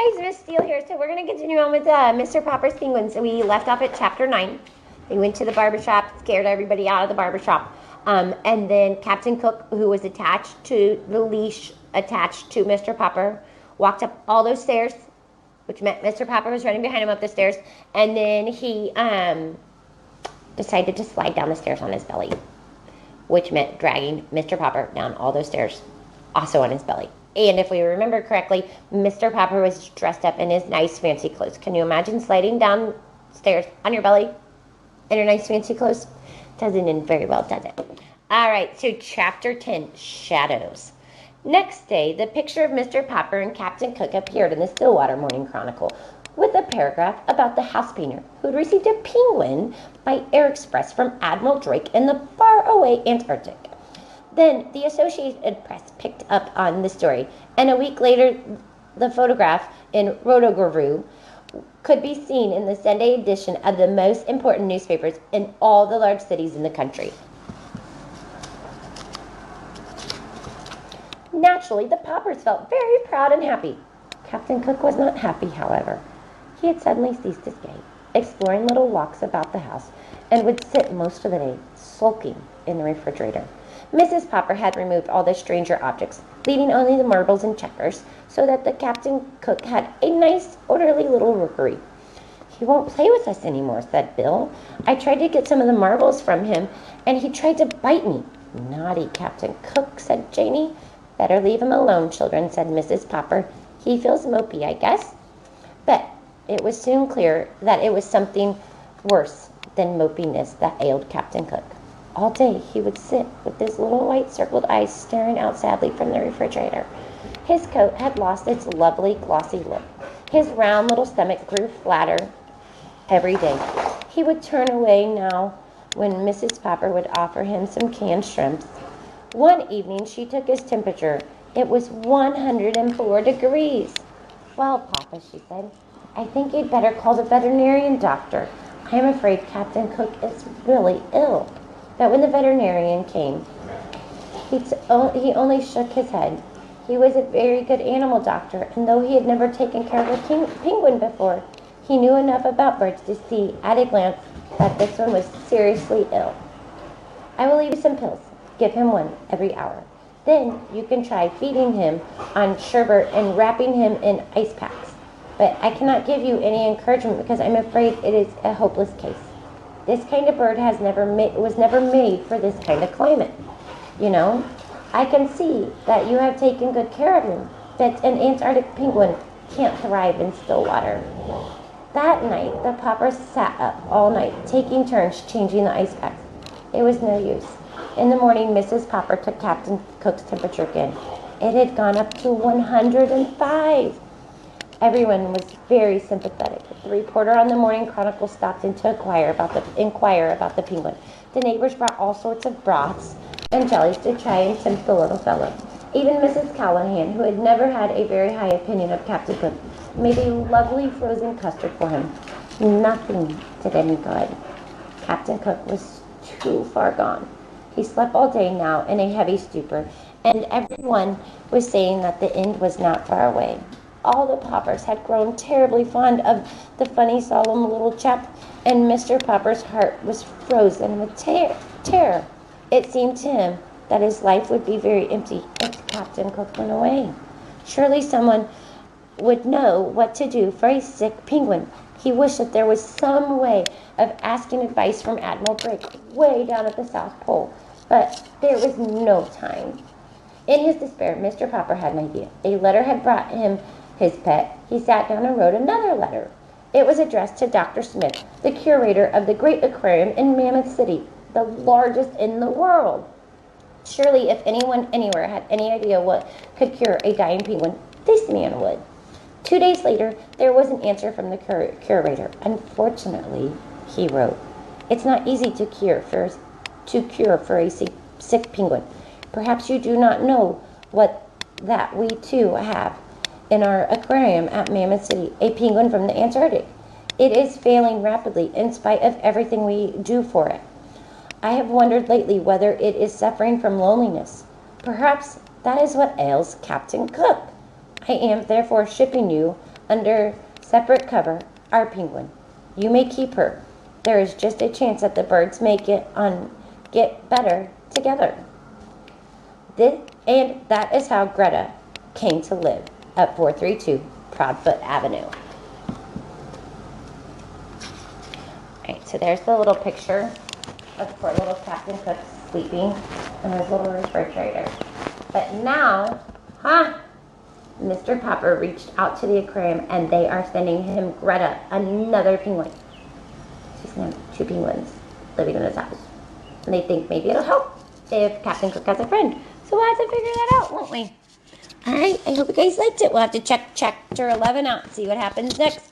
Hey guys, Miss Steele here. So we're going to continue on with Mr. Popper's Penguins. So we left off at chapter 9. They went to the barbershop, scared everybody out of the barbershop. And then Captain Cook, who was attached to the leash attached to Mr. Popper, walked up all those stairs, which meant Mr. Popper was running behind him up the stairs. And then he decided to slide down the stairs on his belly, which meant dragging Mr. Popper down all those stairs, also on his belly. And if we remember correctly, Mr. Popper was dressed up in his nice fancy clothes. Can you imagine sliding down stairs on your belly in your nice fancy clothes? Doesn't end very well, does it? All right, so chapter 10, Shadows. Next day, the picture of Mr. Popper and Captain Cook appeared in the Stillwater Morning Chronicle with a paragraph about the house painter who had received a penguin by air express from Admiral Drake in the faraway Antarctic. Then the Associated Press picked up on the story, and a week later, the photograph in Rotogravure could be seen in the Sunday edition of the most important newspapers in all the large cities in the country. Naturally, the Poppers felt very proud and happy. Captain Cook was not happy, however. He had suddenly ceased his game, exploring little walks about the house, and would sit most of the day sulking in the refrigerator. Mrs. Popper had removed all the stranger objects, leaving only the marbles and checkers, so that the Captain Cook had a nice, orderly little rookery. "He won't play with us anymore," said Bill. "I tried to get some of the marbles from him, and he tried to bite me." "Naughty Captain Cook," said Janey. "Better leave him alone, children," said Mrs. Popper. "He feels mopey, I guess." But it was soon clear that it was something worse than mopiness that ailed Captain Cook. All day he would sit with his little white circled eyes staring out sadly from the refrigerator. His coat had lost its lovely glossy look. His round little stomach grew flatter every day. He would turn away now when Mrs. Popper would offer him some canned shrimps. One evening she took his temperature. It was 104 degrees. "Well, Papa," she said, "I think you'd better call the veterinarian doctor. I am afraid Captain Cook is really ill." But when the veterinarian came, he only shook his head. He was a very good animal doctor, and though he had never taken care of a penguin before, he knew enough about birds to see at a glance that this one was seriously ill. "I will leave you some pills. Give him one every hour. Then you can try feeding him on sherbet and wrapping him in ice packs. But I cannot give you any encouragement because I'm afraid it is a hopeless case. This kind of bird was never made for this kind of climate. You know, I can see that you have taken good care of him, but an Antarctic penguin can't thrive in still water." That night, the Poppers sat up all night, taking turns changing the ice packs. It was no use. In the morning, Mrs. Popper took Captain Cook's temperature again. It had gone up to 105. Everyone was very sympathetic. The reporter on the Morning Chronicle stopped in to inquire about the penguin. The neighbors brought all sorts of broths and jellies to try and tempt the little fellow. Even Mrs. Callahan, who had never had a very high opinion of Captain Cook, made a lovely frozen custard for him. Nothing did any good. Captain Cook was too far gone. He slept all day now in a heavy stupor, and everyone was saying that the end was not far away. All the Poppers had grown terribly fond of the funny, solemn little chap, and Mr. Popper's heart was frozen with terror. It seemed to him that his life would be very empty if Captain Cook went away. Surely someone would know what to do for a sick penguin. He wished that there was some way of asking advice from Admiral Drake way down at the South Pole, but there was no time. In his despair, Mr. Popper had an idea. A letter had brought him his pet. He sat down and wrote another letter. It was addressed to Dr. Smith, the curator of the great aquarium in Mammoth City, the largest in the world. Surely if anyone anywhere had any idea what could cure a dying penguin, this man would. 2 days later, there was an answer from the curator. "Unfortunately," he wrote, "it's not easy to cure for a sick penguin. Perhaps you do not know that we too have in our aquarium at Mammoth City a penguin from the Antarctic. It is failing rapidly in spite of everything we do for it. I have wondered lately whether it is suffering from loneliness. Perhaps that is what ails Captain Cook. I am therefore shipping you under separate cover, our penguin. You may keep her. There is just a chance that the birds may get better together. And that is how Greta came to live at 432 Proudfoot Avenue. Alright, so there's the little picture of poor little Captain Cook sleeping in his little refrigerator. But now, Mr. Popper reached out to the aquarium and they are sending him Greta, another penguin. She's going to have 2 penguins living in his house. And they think maybe it'll help if Captain Cook has a friend. So we'll have to figure that out, won't we? Alright, I hope you guys liked it. We'll have to check chapter 11 out and see what happens next.